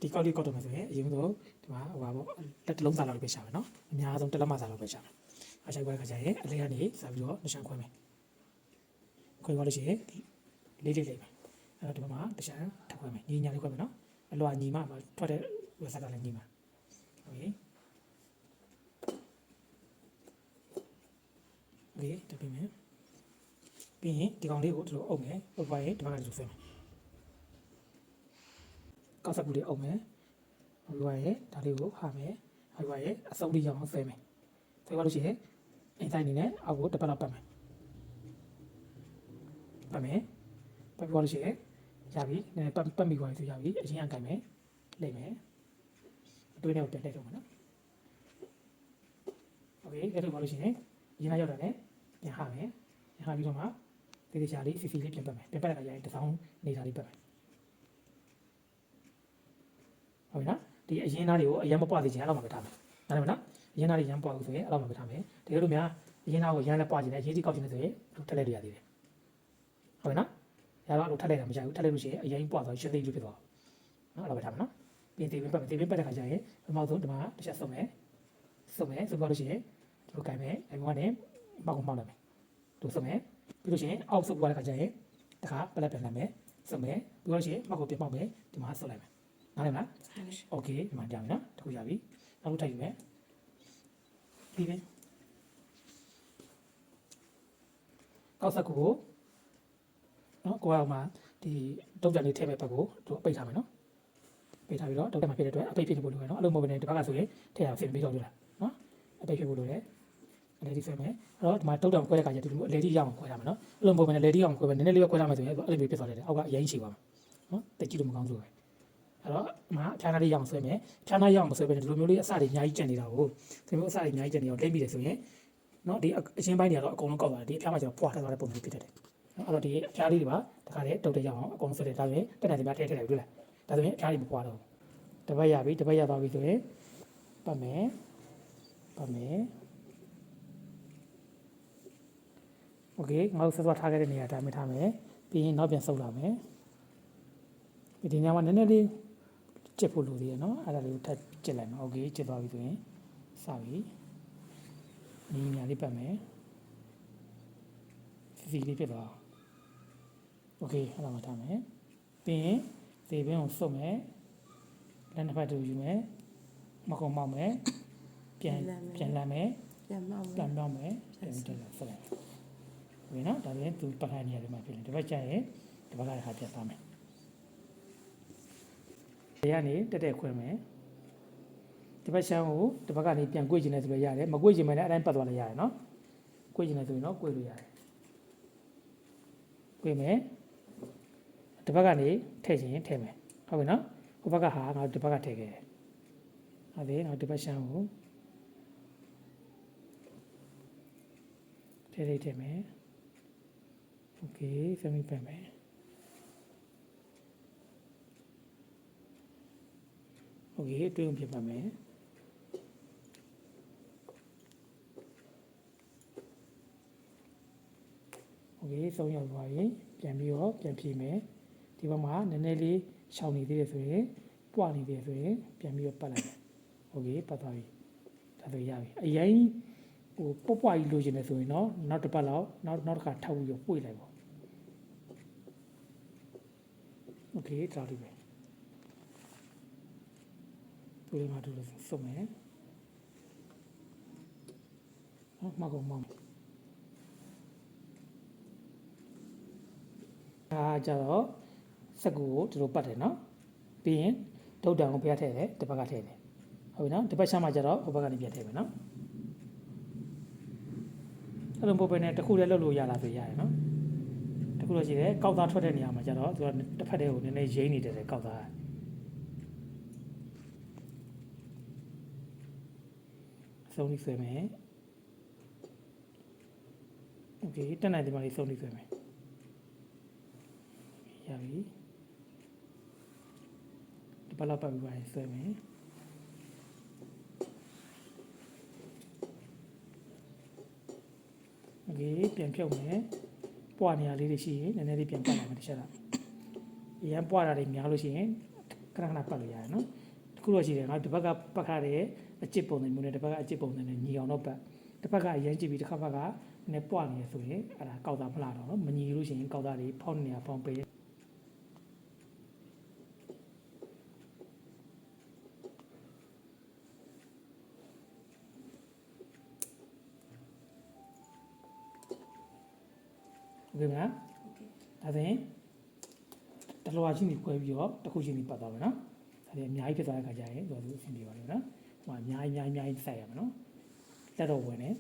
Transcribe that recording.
ဒီကောက်လေးကောက်တော့မယ်ဆိုရင်အရင်ဆုံးဒီမှာဟိုပါပေါ့လက်တစ်လုံးစားလောက်ပဲရှာမယ်နော်အများဆုံးတစ်လက်မစားလောက်ပဲရှာမယ်အရှိုက်ပွဲခါကျရင်အလေးကနေစပြီးတော့နှချမ်းခွဲမယ်ခွဲသွားလို့ရှိရင်လေးလေးလိမ့်မယ်အဲ့တော့ဒီမှာနှချမ်းထပ်ခွဲမယ်ညီညာလေးခွဲမယ်နော်အလွာညီမထွက်တဲ့ဝက်စားတာလည်းညီမโอเคတပြင်းမယ်ပြီးရင်ဒီကောင်လေးကိုတို့အုပ်မယ်အုပ်သွားရင်ဒီဘက်ကတို့ဆွဲမယ်ကောက်ဆက်ကူလေးအုပ်မယ်ဟိုသွားရင်ဒါလေးကိုဟာမယ်ဟိုသွားရင်အစုံလေးရောင်းဆွဲမယ်ဆွဲသွားလို့ရှိရင်အင်တိုင်းနေနဲ့အောက်ကိုတစ်ပတ်လောက်ပတ်မယ်ပတ်သွားလို့ရှိရင်ရပြီနည်းပတ်မိသွားပြီဆိုရပြီအရင်အကင်မယ်လိမ့်မယ်အတွင်းထဲကိုပြန်လှည့်တော့မယ်နော်โอเคအဲ့လိုပါလို့ရှိရင်ရင်းနှီးရောက်တာနဲ့ပြန်ဟာမယ်ပြန်ဟာပြီးတော့မှဒီချာလေးစီစီလေးပြန်ပတ်မယ်ပြန်ပတ်တဲ့အခါကျရင်တစ်စောင်းနေတာလေးပတ်မယ်ဟုတ်ပြီနော်ဒီအရင်သားတွေကိုအရင်မပွားသေးချင်အဲ့လောက်မှပဲထားမယ်နားလည်မလားအရင်သားတွေရမ်းပွားလို့ဆိုရင်အဲ့လောက်မှပဲထားမယ်တကယ်လို့များအရင်သားကိုရမ်းလည်းပွားချင်တယ်ရေးကြီးကောက်ချင်တယ်ဆိုရင်ထက်လိုက်ရသေးတယ်ဟုတ်ပြီနော်ရတော့လို့ထက်လိုက်တာမကြိုက်ဘူးထက်လိုက်လို့ရှိရင်အရင်ပွားသွားရှင်းသိပ်ဖြစ်သွားနော်အဲ့လောက်ပဲထားမယ်နော်ပြင်သေးပတ်တဲ့ခါကျရင်ပထမဆုံးဒီမှာတစ်ချက်စုံမယ်ဆိုတော့လို့ရှိရင်တို့ကင်မယ်အဲ့ဘက်ကနေမောက်လိုက်မယ်တို့စုံမယ်ပြီးလို့ရှိရင်အောက်ဆုပ်သွားတဲ့ခါကျရင်တခါပလက်ပြန်လိုက်မယ်စုံမယ်ပြီးလို့ရှိရင်မောက်ကိုပြန်ပေါက်မယ်ဒီမှာဆုပ်လိုက်မယ်နားလည်မလားโอเคဒီမှာကြာပြီနော်တခုရပြီနောက်တစ်ထပ်ယူမယ်ပြီးပြီကောက်ဆက်ကိုနော်ကိုကမှဒီတုတ်ကြံလေးထည့်မဲ့ဘက်ကိုတို့ပိတ်ထားမယ်နော်ပိတ်ထားပြီးတော့တုတ်ကြံမှာဖြစ်တဲ့အတွက်အပိတ်ဖြစ်ဖို့လိုတယ်နော်အဲ့လိုမဟုတ်ဘဲနဲ့ဒီဘက်ကဆိုရင်ထည့်အောင်ဆင်ပြီးတော့လို့လားနော်အပိတ်ဖြစ်ဖို့လိုတယ်အလေဒီဆွဲမယ်အဲ့တော့ဒီမှာတုတ်တောင်ခွဲတဲ့ခါကျတူအလေဒီရအောင်ခွဲရမယ်နော်အဲ့လိုမဟုတ်ဘဲနဲ့လေဒီအောင်ခွဲပဲနည်းနည်းလေးပဲခွဲရမယ်ဆိုရင်အဲ့လိုမျိုးဖြစ်သွားတယ်အောက်ကအရင်ရှိပါမယ်နော်တက်ကြည့်လို့မကောင်းဘူးပဲအဲ့တော့ဒီမှာဖြားနာလေးရအောင်ဆွဲမယ်ဖြားနာရအောင်မဆွဲဘဲနဲ့ဒီလိုမျိုးလေးအစတွေအများကြီးကျန်နေတာကိုဒီမျိုးအစတွေအများကြီးကျန်နေအောင်လိမ့်မိတယ်ဆိုရင်နော်ဒီအချင်းပိုင်းတွေကတော့အကုန်လုံးကောက်သွားတယ်ဒီအဖြားမှာကျတော့ပွားထသွားတဲ့ပုံမျိုးဖြစ်တတ်တယ်နော်အဲ့တော့ဒီအဖြားလေးတွေပါတခါတည်းတုတ်တက်ရအောင်အကုန်ဆွဲတယ်ဒါဆိုရင်တက်တယ်ဒီမှာထည့်တယ်တွေ့လားဒါဆိုရင်အဖြားတွေမပွားတော့ဘူးတပတ်ရပြီတပတ်ရသွားပြီဆိုရင်ပတ်မယ်โอเคငါတို့ဆက်ထားခဲ့တဲ့နေရာဒါမှထားမယ်ပြီးရင်နောက်ပြန်ဆုပ်လာမယ်ဒီညမှာနည်းနည်းလေးကျစ်ဖို့လိုသေးရနော်အဲ့ဒါလေးကိုထပ်ကျစ်လိုက်မယ်โอเคကျစ်သွားပြီဆိုရင်စပြီညီညာလေးပတ်မယ်စီလေးဖြစ်သွားโอเคအဲ့ဒါမှထားမယ်ပြီးရင်ဒီဘင်းကိုဆုပ်မယ်လက်နှစ်ဖက်တူယူမယ်မကုံမောက်မယ်ပြန်လမ်းမယ်ပြန်မောက်မယ်ပြန်တက်လာဆက်လိုက်ဝင်နော်ဒါလည်းသူပတ်ထားနေရတယ်မှာဖြစ်တယ်ဒီဘက်ကျရင်ဒီဘက်ကခါပြတ်သွားမယ်ဒီကနေတက်ခွဲမယ်ဒီဘက်ရှမ်းကိုဒီဘက်ကနေပြန်ကွေ့ကျင်နေဆိုလည်းရတယ်မကွေ့ကျင်မယ်လည်းအတိုင်းပတ်သွားလည်းရတယ်နော်ကွေ့ကျင်နေဆိုရင်တော့ကွေ့လို့ရတယ်ကွေ့မယ်ဒီဘက်ကနေထည့်ချင်ရင်ထည့်မယ်ဟုတ်ပြီနော်ဟိုဘက်ကဟာငါဒီဘက်ကထည့်ခဲ့တယ်ဟုတ်ပြီနောက်ဒီဘက်ရှမ်းကိုထည့်မယ်โอเคစမ်းပြီးပတ်မယ်โอเคအတွင်းဖြစ်ပါမယ်โอเคဆုံးရောက်သွားပြီပြန်ပြီးတော့ပြန်ဖြည့်မယ်ဒီဘက်မှာနည်းနည်းလေးရှောင်နေသေးတယ်ဆိုရင်ပွားနေသေးတယ်ဆိုရင်ပြန်ပြီးတော့ပတ်လိုက်မယ်โอเคပတ်သွားပြီဒါဆိုရပြီအရင်ဟိုပွားကြီးလိုချင်တယ်ဆိုရင်တော့နောက်တစ်ပတ်လောက်နောက်တစ်ခါထောက်ပြီးတော့ပွေလိုက်ပါโอเคထားလိုက်ပဲဒီမှာတို့လို့စုံမယ်မကုံမောင်းကြတော့စက်ကူကိုဒီလိုပတ်တယ်နော်ပြီးရင်ဒုတ်တံကိုဖျက်ထည့်တယ်တစ်ဘက်ကထည့်တယ်ဟုတ်ပြီနော်တစ်ဘက်ရှမ်းမှာကြတော့ဟိုဘက်ကနေပြန်ထည့်မယ်နော်အဲ့လိုပုံပဲနဲ့တစ်ခုလည်းလုပ်လို့ရလားဆိုရတယ်နော်တစ်ခုလို့ရှိတယ်ကောက်သားထွက်တဲ့နေရာမှာကြတော့သူကတစ်ဖက်တည်းကိုနည်းနည်းရိမ့်နေတယ်ကောက်သားဆုံးပြီးဆွဲမယ်โอเคတက်နိုင်ဒီမှာလေးဆုံးပြီးဆွဲမယ်ရပြီဒီဘက်လောက်ပတ်ပြီးပါရင်ဆွဲမယ်โอเคပြန်ဖြုတ်မယ်ပွားနေရလေးတွေရှိရင်နည်းနည်းလေးပြန်ပတ်လိုက်မယ်တစ်ချက်တော့အရင်ပွားတာတွေများလို့ရှိရင် ခဏခဏပတ်လို့ရတယ်နော်တခုတော့ရှိတယ်ငါတစ်ဘက်ကပတ်ခါတဲ့အချစ်ပုံစံမျိုးနဲ့တစ်ဘက်ကအချစ်ပုံစံနဲ့ညီအောင်တော့ပတ်တစ်ဘက်ကအရင်ကြည့်ပြီးတစ်ခါဘက်ကနည်းပွားနေရဆိုရင်အဲ့ဒါကောက်တာမလားတော့နော်မညီလို့ရှိရင်ကောက်တာတွေဖောင်းနေရဖောင်းပေးโอเคမလားဒါဆိုရင်တလွာချင်းကြီးခွဲပြီးတော့တစ်ခုချင်းကြီးပတ်သွားမယ်နော်ဒါတွေအများကြီးဖြစ်သွားတဲ့ခါကျရင်တော့သူအဆင်ပြေပါလိမ့်မယ်နော်ဟိုအများကြီးစိုက်ရမယ်နော်လက်တော့ဝင်နေ